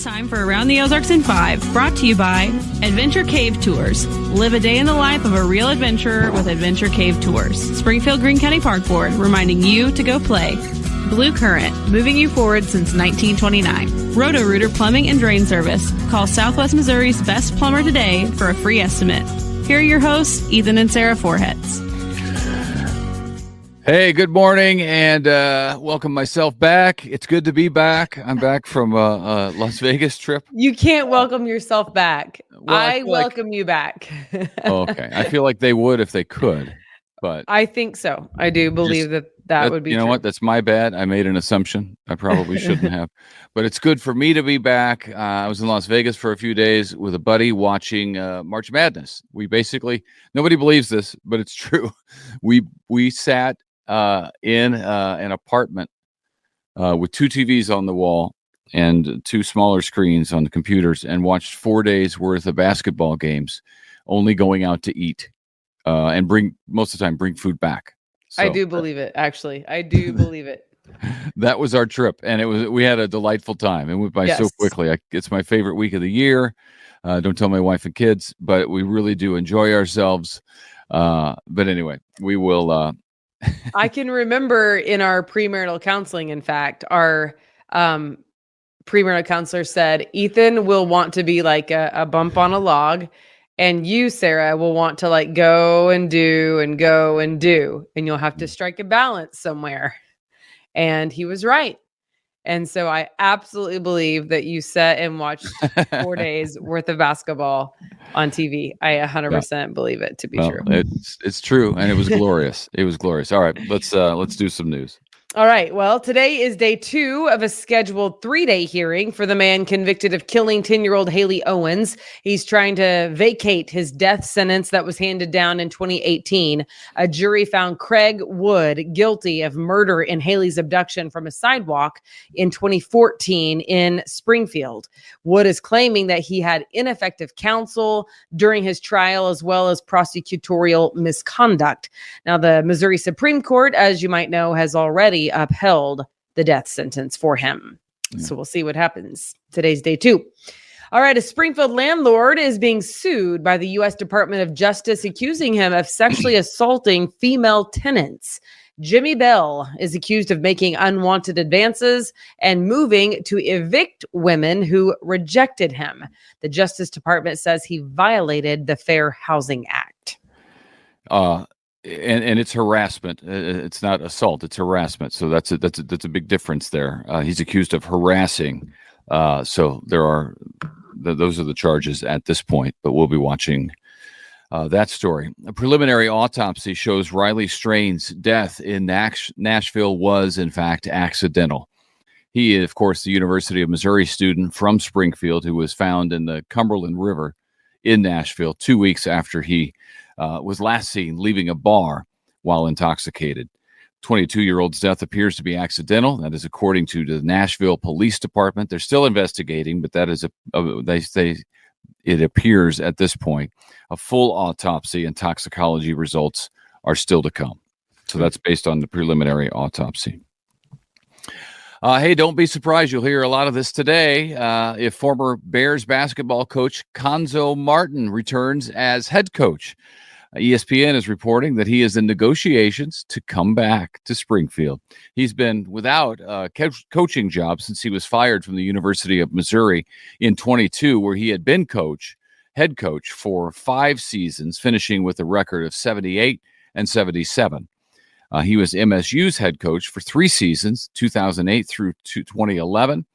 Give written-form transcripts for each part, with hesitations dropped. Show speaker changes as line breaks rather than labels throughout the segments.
time for Around the Ozarks in 5, brought to you by Adventure Cave Tours. Live a day in the life of a real adventurer with Adventure Cave Tours. Springfield Greene County Park Board, reminding you to go play. Blue Current, moving you forward since 1929. Roto-Rooter Plumbing and Drain Service. Call Southwest Missouri's best plumber today for a free estimate. Here are your hosts, Ethan and Sarah Forhetz.
Hey, good morning, and welcome myself back. It's good to be back. I'm back from a Las Vegas trip.
You can't welcome yourself back. Well, I welcome you back.
Okay. I feel like they would if they could, but
I think so. I do believe that would be
true. What? That's my bad. I made an assumption. I probably shouldn't have, but it's good for me to be back. I was in Las Vegas for a few days with a buddy watching March Madness. We basically, nobody believes this, but it's true. We sat in an apartment with two TVs on the wall and two smaller screens on the computers and watched 4 days worth of basketball games, only going out to eat and most of the time bring food back. So,
I do believe it. Actually, I do believe it.
That was our trip, and we had a delightful time. It went by so quickly. It's my favorite week of the year. Don't tell my wife and kids, but we really do enjoy ourselves. But anyway, we will.
I can remember in our premarital counseling, in fact, our premarital counselor said, Ethan will want to be like a bump on a log, and you, Sarah, will want to like go and do, and you'll have to strike a balance somewhere. And he was right. And so I absolutely believe that you sat and watched 4 days worth of basketball on TV. I 100% believe it to be true.
It's true, and it was glorious. It was glorious. All right, let's do some news.
All right. Well, today is day 2 of a scheduled 3-day hearing for the man convicted of killing 10-year-old Haley Owens. He's trying to vacate his death sentence that was handed down in 2018. A jury found Craig Wood guilty of murder in Haley's abduction from a sidewalk in 2014 in Springfield. Wood is claiming that he had ineffective counsel during his trial, as well as prosecutorial misconduct. Now, the Missouri Supreme Court, as you might know, has already upheld the death sentence for him. So we'll see what happens. Today's day 2. All right. A Springfield landlord is being sued by the U.S. Department of Justice, accusing him of sexually assaulting female tenants. Jimmy Bell is accused of making unwanted advances and moving to evict women who rejected him. The Justice Department says he violated the Fair Housing Act.
And it's harassment. It's not assault. It's harassment. So that's a big difference there. He's accused of harassing. So there are those are the charges at this point. But we'll be watching that story. A preliminary autopsy shows Riley Strain's death in Nashville was in fact accidental. He is, of course, the University of Missouri student from Springfield who was found in the Cumberland River in Nashville 2 weeks after he was last seen leaving a bar while intoxicated. 22-year-old's death appears to be accidental. That is according to the Nashville Police Department. They're still investigating, but that is they say it appears at this point a full autopsy and toxicology results are still to come. So that's based on the preliminary autopsy. Hey, don't be surprised. You'll hear a lot of this today. If former Bears basketball coach Cuonzo Martin returns as head coach. ESPN is reporting that he is in negotiations to come back to Springfield. He's been without a coaching job since he was fired from the University of Missouri in 22, where he had been head coach for 5 seasons, finishing with a record of 78 and 77. He was MSU's head coach for 3 seasons, 2008 through 2011.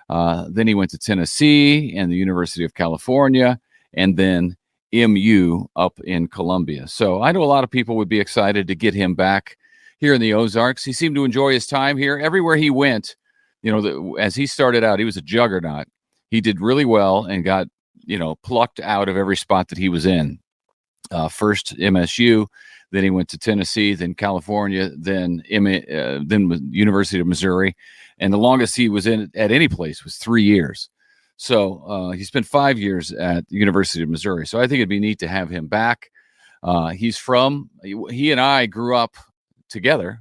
Then he went to Tennessee and the University of California, and then MU up in Columbia. So I know a lot of people would be excited to get him back here in the Ozarks. He seemed to enjoy his time here. Everywhere he went, as he started out, he was a juggernaut. He did really well and got, plucked out of every spot that he was in. First MSU, then he went to Tennessee, then California, then University of Missouri. And the longest he was in at any place was 3 years. So he spent 5 years at the University of Missouri. So I think it'd be neat to have him back. He and I grew up together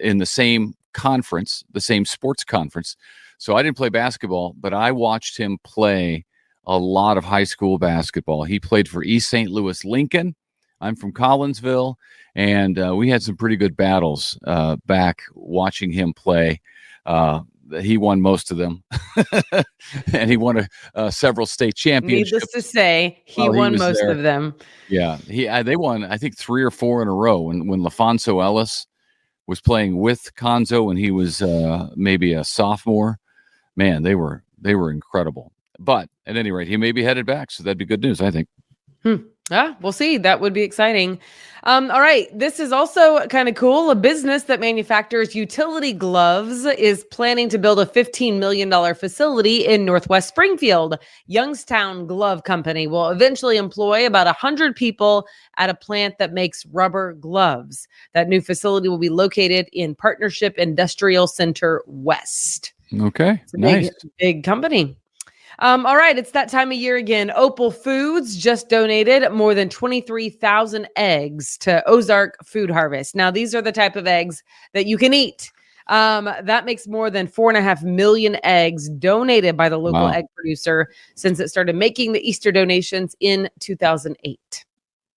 in the same conference, the same sports conference. So I didn't play basketball, but I watched him play a lot of high school basketball. He played for East St. Louis Lincoln. I'm from Collinsville, and we had some pretty good battles back watching him play. He won most of them, and he won several state championships.
Needless to say, he won most of them.
Yeah, they won, I think, 3 or 4 in a row. When LaFonso Ellis was playing with Conzo, and he was maybe a sophomore. Man, they were incredible. But at any rate, he may be headed back, so that'd be good news, I think.
We'll see. That would be exciting. All right. This is also kind of cool. A business that manufactures utility gloves is planning to build a $15 million facility in Northwest Springfield. Youngstown Glove Company will eventually employ about 100 people at a plant that makes rubber gloves. That new facility will be located in Partnership Industrial Center West.
Okay.
It's a big company. All right, it's that time of year again. Opal Foods just donated more than 23,000 eggs to Ozark Food Harvest. Now, these are the type of eggs that you can eat. That makes more than 4.5 million eggs donated by the local egg producer since it started making the Easter donations in 2008.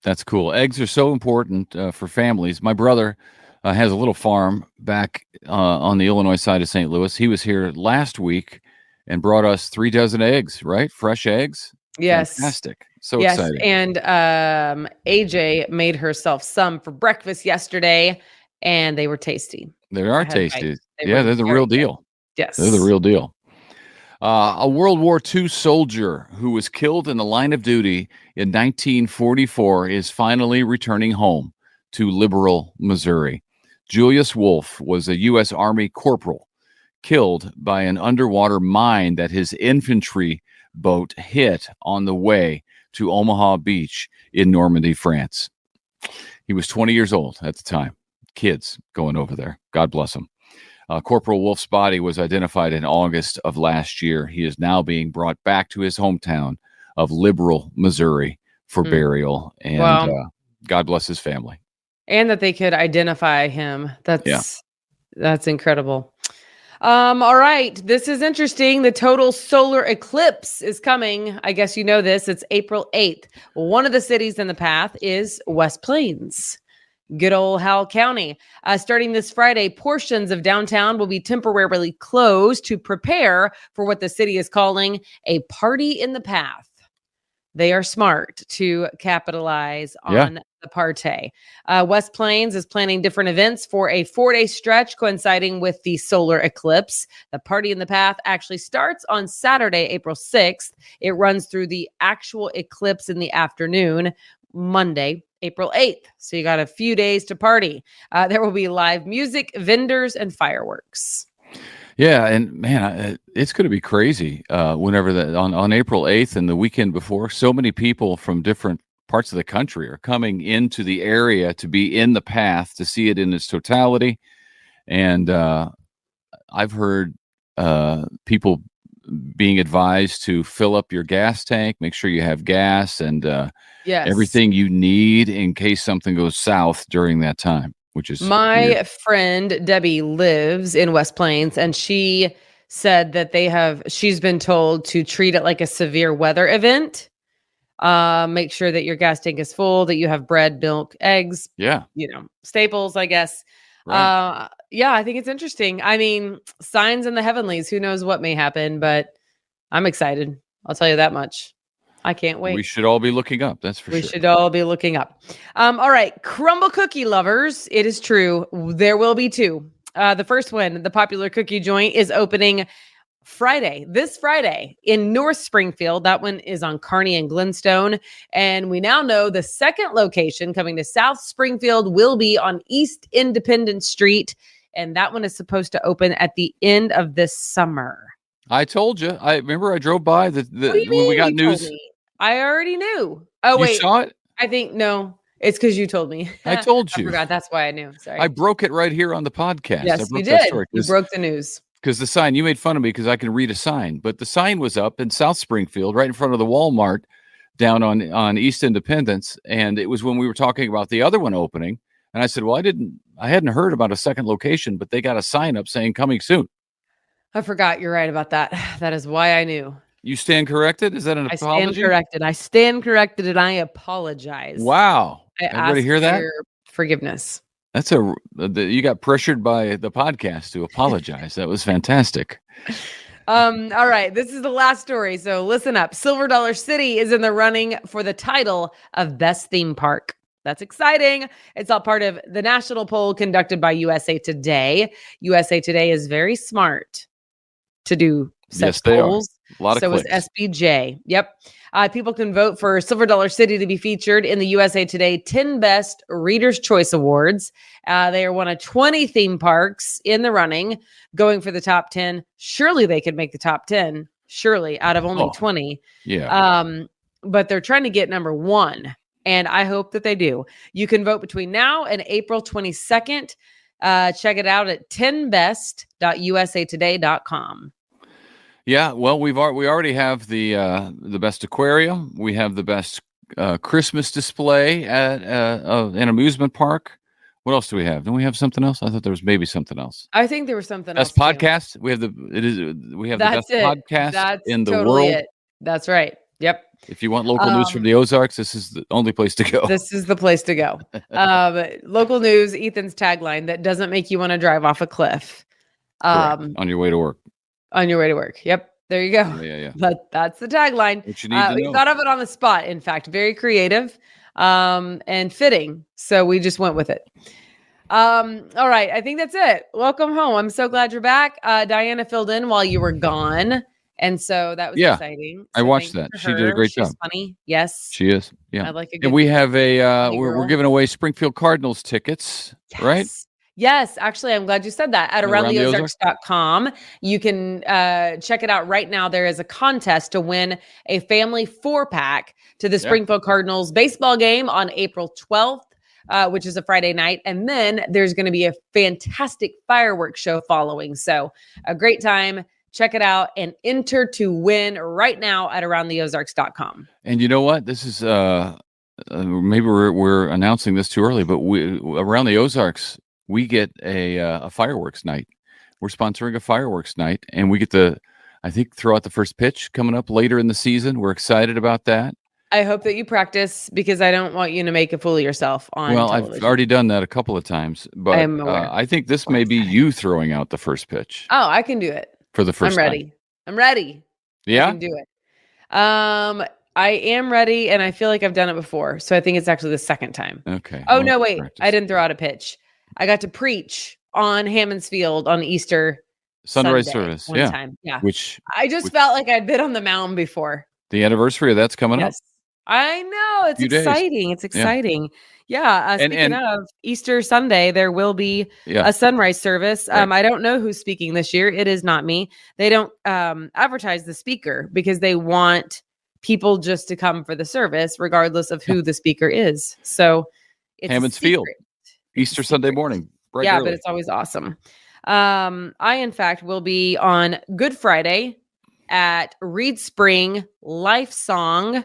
That's cool. Eggs are so important for families. My brother has a little farm back on the Illinois side of St. Louis. He was here last week and brought us 3 dozen eggs, right? Fresh eggs.
Yes.
Fantastic. So exciting.
And AJ made herself some for breakfast yesterday, and they were tasty.
They are tasty. They're the real deal.
Yes.
They're the real deal. A World War II soldier who was killed in the line of duty in 1944 is finally returning home to Liberal, Missouri. Julius Wolfe was a U.S. Army corporal killed by an underwater mine that his infantry boat hit on the way to Omaha Beach in Normandy, France. He was 20 years old at the time. Kids going over there. God bless him. Corporal Wolfe's body was identified in August of last year. He is now being brought back to his hometown of Liberal, Missouri for burial. And God bless his family.
And that they could identify him. That's incredible. All right. This is interesting. The total solar eclipse is coming. I guess you know this. It's April 8th. One of the cities in the path is West Plains. Good old Howell County. Starting this Friday, portions of downtown will be temporarily closed to prepare for what the city is calling a party in the path. They are smart to capitalize on the party. West Plains is planning different events for a 4-day stretch coinciding with the solar eclipse. The party in the path actually starts on Saturday, April 6th. It runs through the actual eclipse in the afternoon, Monday, April 8th. So you got a few days to party. There will be live music, vendors, and fireworks.
Yeah, and man, it's going to be crazy whenever on April 8th and the weekend before. So many people from different parts of the country are coming into the area to be in the path to see it in its totality. And I've heard people being advised to fill up your gas tank, make sure you have gas and everything you need in case something goes south during that time. Which is
my friend Debbie lives in West Plains, and she said that she's been told to treat it like a severe weather event. Make sure that your gas tank is full, that you have bread, milk, eggs, staples, I guess. Right. I think it's interesting. I mean, signs in the heavenlies, who knows what may happen, but I'm excited. I'll tell you that much. I can't wait.
We should all be looking up. That's for sure.
We should all be looking up. All right. Crumbl Cookie lovers. It is true. There will be 2. The first one, the popular cookie joint, is opening this Friday in North Springfield. That one is on Kearney and Glenstone. And we now know the second location coming to South Springfield will be on East Independence Street. And that one is supposed to open at the end of this summer.
I told you. I remember I drove by when we got news.
I already knew. Oh, wait.
You saw it?
I think, no, it's because you told me.
I told you.
I forgot. That's why I knew. Sorry.
I broke it right here on the podcast.
Yes, you did. You broke the news.
Because the sign, you made fun of me because I can read a sign, but the sign was up in South Springfield, right in front of the Walmart down on East Independence. And it was when we were talking about the other one opening. And I said, well, I hadn't heard about a second location, but they got a sign up saying coming soon.
I forgot. You're right about that. That is why I knew.
You stand corrected? Is that an apology?
I stand corrected and I apologize.
Wow.
I
Everybody
ask
hear
for
that?
your forgiveness.
That's you got pressured by the podcast to apologize. That was fantastic.
All right. This is the last story. So listen up. Silver Dollar City is in the running for the title of Best Theme Park. That's exciting. It's all part of the national poll conducted by USA Today. USA Today is very smart to do such polls.
A lot of
so
clicks.
is SBJ. Yep. People can vote for Silver Dollar City to be featured in the USA Today 10 Best Reader's Choice Awards. They are one of 20 theme parks in the running, going for the top 10. Surely they could make the top 10. Surely, out of only 20.
Yeah.
But they're trying to get number 1. And I hope that they do. You can vote between now and April 22nd. Check it out at 10best.usatoday.com.
Yeah, well, we already have the best aquarium. We have the best Christmas display at an amusement park. What else do we have? Don't we have something else? I thought there was maybe something else.
I think there was something else.
Best podcast. We have the best podcast in the world. It.
That's right. Yep.
If you want local news from the Ozarks, this is the only place to go.
This is the place to go. Local news, Ethan's tagline that doesn't make you want to drive off a cliff.
On your way to work.
On your way to work. Yep. There you go.
Yeah.
But that's the tagline.
What you need to know.
We thought of it on the spot, in fact. Very creative and fitting. So we just went with it. All right. I think that's it. Welcome home. I'm so glad you're back. Diana filled in while you were gone. And so that was exciting. So
I watched that. She did a great job.
She's funny. Yes.
She is. Yeah.
I like a good
and we have we're giving away Springfield Cardinals tickets, right?
Yes, actually, I'm glad you said that. At aroundtheozarks.com, you can check it out right now. There is a contest to win a family 4-pack to the Springfield Cardinals baseball game on April 12th, which is a Friday night. And then there's going to be a fantastic fireworks show following. So a great time. Check it out and enter to win right now at aroundtheozarks.com.
And you know what? This is maybe we're announcing this too early, but Around the Ozarks, we get a fireworks night. We're sponsoring a fireworks night, and we get to, I think, throw out the first pitch coming up later in the season. We're excited about that.
I hope that you practice because I don't want you to make a fool of yourself on television.
I've already done that a couple of times, but I think this may be you throwing out the first pitch.
Oh, I can do it.
For the first time.
I'm ready.
Yeah?
I can do it. I am ready, and I feel like I've done it before, so I think it's actually the second time.
Okay.
Oh, no, wait. I didn't throw out a pitch. I got to preach on Hammond's Field on Easter
Sunrise service.
One time. Yeah.
Which
I just felt like I'd been on the mountain before.
The anniversary of that's coming up.
I know. It's exciting. It's exciting. Yeah. Speaking of Easter Sunday, there will be a sunrise service. Right. I don't know who's speaking this year. It is not me. They don't advertise the speaker because they want people just to come for the service, regardless of who the speaker is. So it's
Hammond's Field, Easter Sunday morning. Right early.
But it's always awesome. I, in fact, will be on Good Friday at Reed Spring Life Song.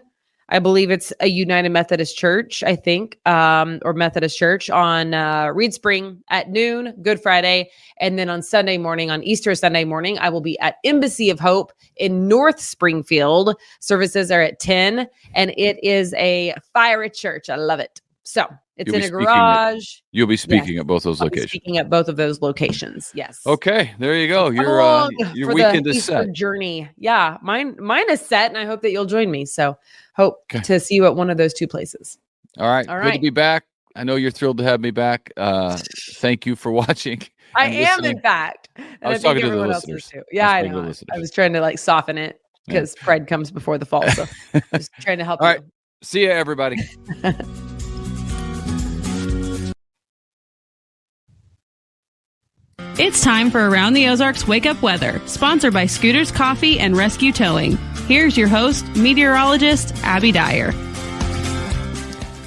I believe it's a United Methodist Church, I think, or Methodist Church on Reed Spring at noon, Good Friday. And then on Sunday morning, on Easter Sunday morning, I will be at Embassy of Hope in North Springfield. Services are at 10, and it is a fire at church. I love it. So it's in a garage.
You'll be speaking at both those locations.
Speaking at both of those locations. Yes.
Okay. There you go. Your weekend is set.
Journey. Yeah. Mine is set, and I hope that you'll join me. So hope to see you at one of those two places.
All right. Good to be back. I know you're thrilled to have me back. Thank you for watching.
I am, in fact.
I was talking to the listeners.
Too. Yeah, I know. I was trying to soften it because pride comes before the fall. So just trying to help you.
All right. See ya, everybody.
It's time for Around the Ozarks Wake Up Weather, sponsored by Scooters Coffee and Rescue Towing. Here's your host, meteorologist Abby Dyer.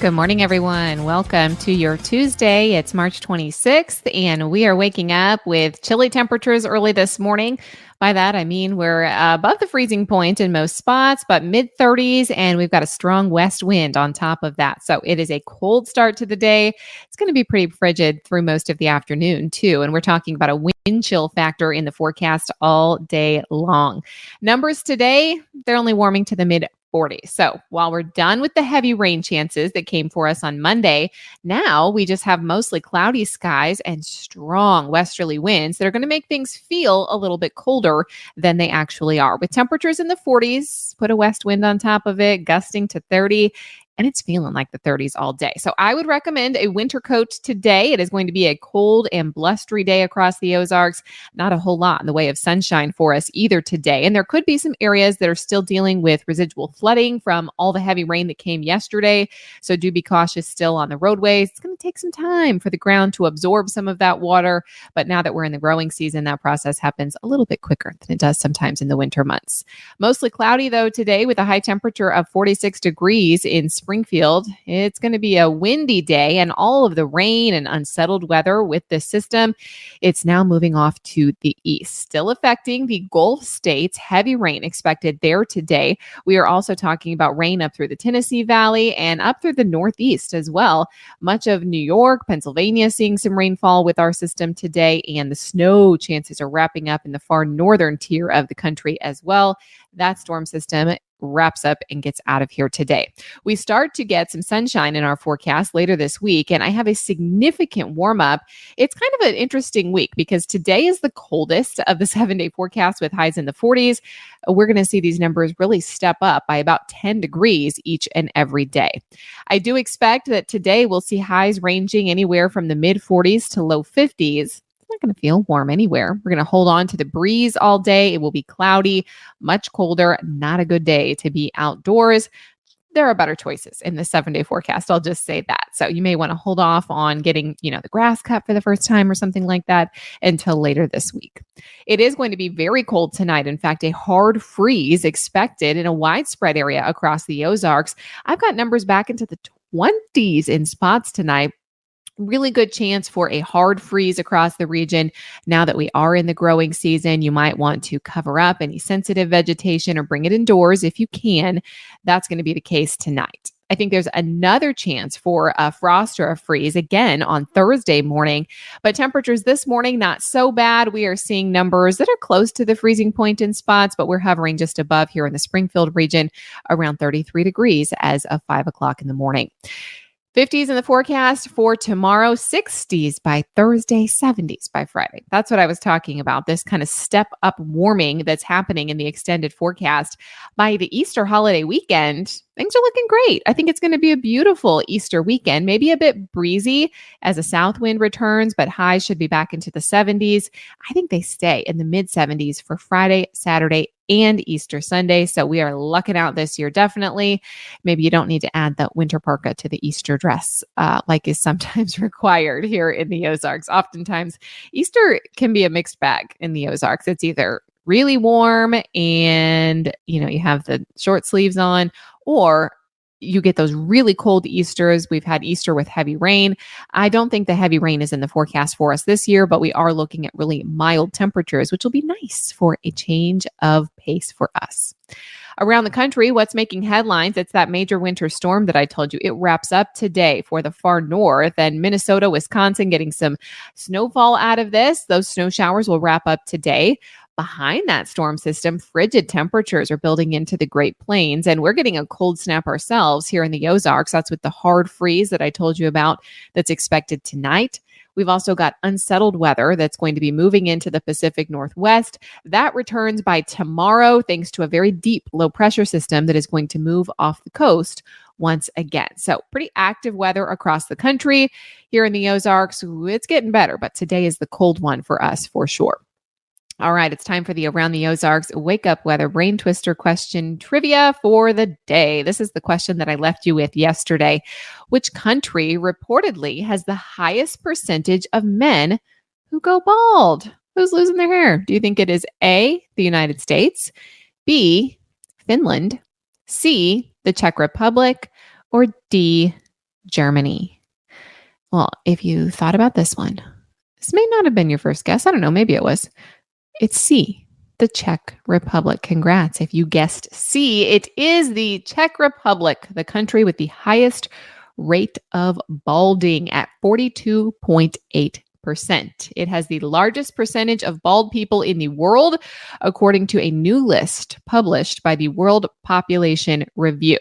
Good morning, everyone. Welcome to your Tuesday. It's March 26th, and we are waking up with chilly temperatures early this morning. By that, I mean we're above the freezing point in most spots, but mid 30s, and we've got a strong west wind on top of that. So it is a cold start to the day. It's going to be pretty frigid through most of the afternoon, too. And we're talking about a wind chill factor in the forecast all day long. Numbers today, they're only warming to the mid 40s. So while we're done with the heavy rain chances that came for us on Monday, now we just have mostly cloudy skies and strong westerly winds that are going to make things feel a little bit colder than they actually are. With temperatures in the 40s, put a west wind on top of it, gusting to 30. And it's feeling like the 30s all day. So I would recommend a winter coat today. It is going to be a cold and blustery day across the Ozarks. Not a whole lot in the way of sunshine for us either today. And there could be some areas that are still dealing with residual flooding from all the heavy rain that came yesterday. So do be cautious still on the roadways. It's going to take some time for the ground to absorb some of that water. But now that we're in the growing season, that process happens a little bit quicker than it does sometimes in the winter months. Mostly cloudy though today with a high temperature of 46 degrees in Springfield. It's going to be a windy day, and all of the rain and unsettled weather with this system, it's now moving off to the east, still affecting the Gulf states. Heavy rain expected there today. We are also talking about rain up through the Tennessee Valley and up through the Northeast as well. Much of New York, Pennsylvania seeing some rainfall with our system today, and the snow chances are wrapping up in the far northern tier of the country as well. That storm system wraps up and gets out of here today. We start to get some sunshine in our forecast later this week, and I have a significant warm up. It's kind of an interesting week because today is the coldest of the 7-day forecast with highs in the 40s. We're going to see these numbers really step up by about 10 degrees each and every day. I do expect that today we'll see highs ranging anywhere from the mid 40s to low 50s. Not going to feel warm anywhere. We're going to hold on to the breeze all day. It will be cloudy, much colder, not a good day to be outdoors. There are better choices in the 7-day forecast. I'll just say that. So you may want to hold off on getting, the grass cut for the first time or something like that until later this week. It is going to be very cold tonight. In fact, a hard freeze expected in a widespread area across the Ozarks. I've got numbers back into the 20s in spots tonight. Really good chance for a hard freeze across the region. Now that we are in the growing season, you might want to cover up any sensitive vegetation or bring it indoors if you can. That's going to be the case tonight. I think there's another chance for a frost or a freeze again on Thursday morning, but temperatures this morning, not so bad. We are seeing numbers that are close to the freezing point in spots, but we're hovering just above here in the Springfield region around 33 degrees as of 5 o'clock in the morning. 50s in the forecast for tomorrow, 60s by Thursday, 70s by Friday. That's what I was talking about, this kind of step up warming that's happening in the extended forecast. By the Easter holiday weekend, things are looking great. I think it's going to be a beautiful Easter weekend, maybe a bit breezy as a south wind returns, but highs should be back into the 70s. I think they stay in the mid 70s for Friday, Saturday, and Easter Sunday. So we are lucking out this year, definitely. Maybe you don't need to add the winter parka to the Easter dress like is sometimes required here in the Ozarks. Oftentimes, Easter can be a mixed bag in the Ozarks. It's either really warm and, you have the short sleeves on, or you get those really cold Easters. We've had Easter with heavy rain. I don't think the heavy rain is in the forecast for us this year, but we are looking at really mild temperatures, which will be nice for a change of pace for us. Around the country, what's making headlines? It's that major winter storm that I told you. It wraps up today for the far north, and Minnesota, Wisconsin getting some snowfall out of this. Those snow showers will wrap up today. Behind that storm system, frigid temperatures are building into the Great Plains, and we're getting a cold snap ourselves here in the Ozarks. That's with the hard freeze that I told you about that's expected tonight. We've also got unsettled weather that's going to be moving into the Pacific Northwest. That returns by tomorrow, thanks to a very deep low pressure system that is going to move off the coast once again. So pretty active weather across the country. Here in the Ozarks, it's getting better, but today is the cold one for us for sure. All right, it's time for the Around the Ozarks Wake Up Weather Brain Twister question trivia for the day. This is the question that I left you with yesterday. Which country reportedly has the highest percentage of men who go bald? Who's losing their hair? Do you think it is A, the United States, B, Finland, C, the Czech Republic, or D, Germany? Well, if you thought about this one, this may not have been your first guess. I don't know, maybe it was. It's C, the the Czech Republic. Congrats. If you guessed C, it is the Czech Republic, the country with the highest rate of balding at 42.8%. It has the largest percentage of bald people in the world, according to a new list published by the World Population Review.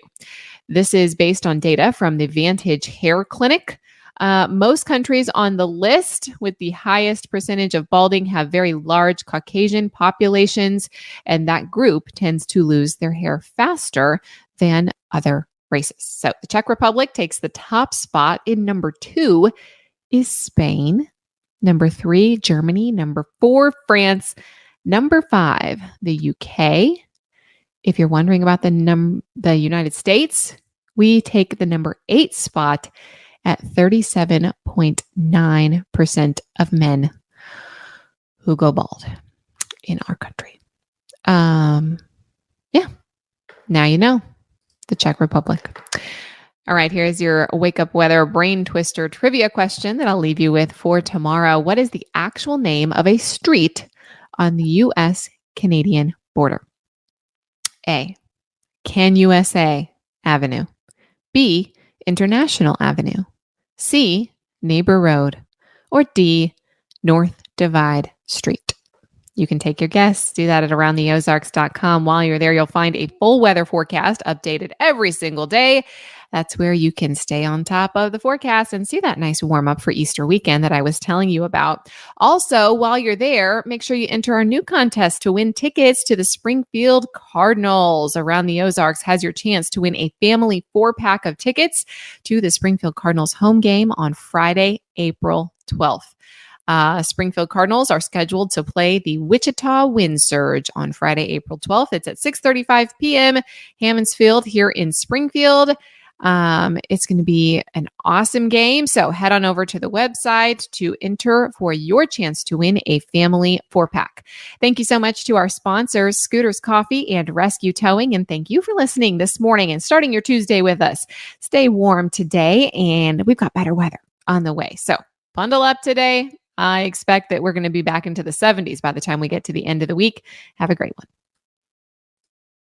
This is based on data from the Vantage Hair Clinic. Most countries on the list with the highest percentage of balding have very large Caucasian populations, and that group tends to lose their hair faster than other races. So the Czech Republic takes the top spot. In number 2 is Spain. Number 3, Germany. Number 4, France. Number 5, the UK. If you're wondering about the United States, we take the number 8 spot at 37.9% of men who go bald in our country. Yeah, now you know. The Czech Republic. All right, here's your wake up weather brain twister trivia question that I'll leave you with for tomorrow. What is the actual name of a street on the U.S.-Canadian border? A, Can USA Avenue. B, International Avenue. C, Neighbor Road. Or D, North Divide Street. You can take your guess. Do that at aroundtheozarks.com. While you're there, you'll find a full weather forecast updated every single day. That's where you can stay on top of the forecast and see that nice warm up for Easter weekend that I was telling you about. Also, while you're there, make sure you enter our new contest to win tickets to the Springfield Cardinals. Around the Ozarks has your chance to win a family 4-pack of tickets to the Springfield Cardinals home game on Friday, April 12th. Springfield Cardinals are scheduled to play the Wichita Wind Surge on Friday, April 12th. It's at 6:35 p.m. Hammons Field here in Springfield. It's going to be an awesome game. So head on over to the website to enter for your chance to win a family 4-pack. Thank you so much to our sponsors, Scooters Coffee and Rescue Towing. And thank you for listening this morning and starting your Tuesday with us. Stay warm today, and we've got better weather on the way. So bundle up today. I expect that we're going to be back into the 70s by the time we get to the end of the week. Have a great one.